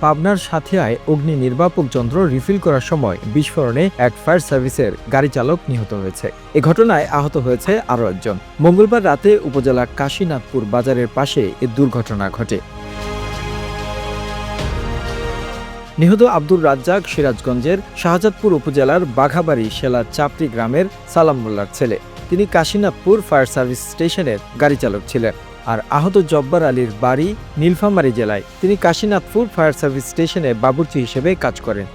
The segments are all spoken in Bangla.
পাবনার সাথিয়ায় অগ্নি নির্বাপক যন্ত্র রিফিল করার সময় বিস্ফোরণে এক ফায়ার সার্ভিসের গাড়ি চালক নিহত হয়েছে। এ ঘটনায় আহত হয়েছে আরও একজন। মঙ্গলবার রাতে উপজেলা কাশীনাথপুর বাজারের পাশে এ দুর্ঘটনা ঘটে। নিহত আব্দুর রাজ্জাক সিরাজগঞ্জের শাহজাদপুর উপজেলার বাঘাবাড়ি শেলা চাপড়ি গ্রামের সালাম মোল্লার ছেলে। তিনি কাশীনাথপুর ফায়ার সার্ভিস স্টেশনের গাড়ি চালক ছিলেন। আর আহত জব্বার আলীর বাড়ি নীলফামারী জেলায়। তিনি কাশীনাথপুর ফায়ার সার্ভিস স্টেশনে বাবুর্চি হিসেবে কাজ করেন।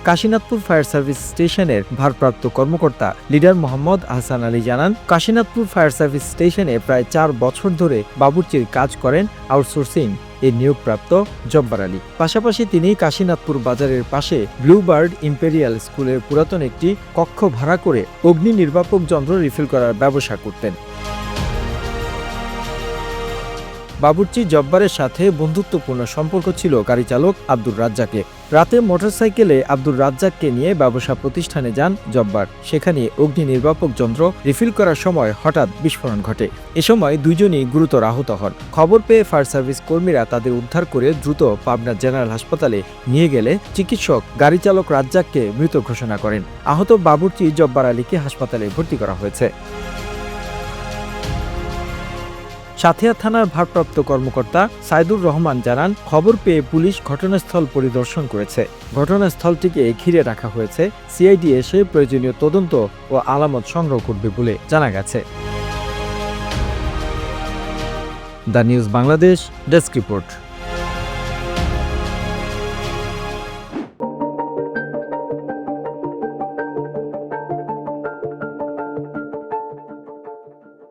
কাশীনাথপুর ফায়ার সার্ভিস স্টেশনের ভারপ্রাপ্ত কর্মকর্তা লিডার মোহাম্মদ আহসান আলী জানান, কাশীনাথপুর ফায়ার সার্ভিস স্টেশনে প্রায় 4 বছর ধরে বাবুর্চির কাজ করেন আউটসোর্সিং এ নিয়োগপ্রাপ্ত জব্বার আলী। পাশাপাশি তিনি কাশীনাথপুর বাজারের পাশে ব্লুবার্ড ইম্পেরিয়াল স্কুলের পুরাতন একটি কক্ষ ভাড়া করে অগ্নি নির্বাপক যন্ত্র রিফিল করার ব্যবসা করতেন। বাবুর্চি জব্বারের সাথে বন্ধুত্বপূর্ণ সম্পর্ক ছিল গাড়ি চালক আব্দুর রাজ্জাকের। রাতে মোটরসাইকেলে আব্দুর রাজ্জাককে নিয়ে ব্যবসা প্রতিষ্ঠানে যান জব্বার। সেখানে অগ্নি নির্বাপক যন্ত্র রিফিল করার সময় হঠাৎ বিস্ফোরণ ঘটে। এ সময় দুইজনই গুরুতর আহত হন। খবর পেয়ে ফায়ার সার্ভিস কর্মীরা তাদের উদ্ধার করে দ্রুত পাবনা জেনারেল হাসপাতালে নিয়ে গেলে চিকিৎসক গাড়ি চালক রাজ্জাককে মৃত ঘোষণা করেন। আহত বাবুর্চি জব্বার আলীকে হাসপাতালে ভর্তি করা হয়েছে। সাথিয়া থানার ভারপ্রাপ্ত কর্মকর্তা সাইদুর রহমান জানান, খবর পেয়ে পুলিশ ঘটনাস্থল পরিদর্শন করেছে। ঘটনাস্থলটিকে ঘিরে রাখা হয়েছে। সিআইডি এসে প্রয়োজনীয় তদন্ত ও আলামত সংগ্রহ করবে বলে জানা গেছে। The news Bangladesh desk report.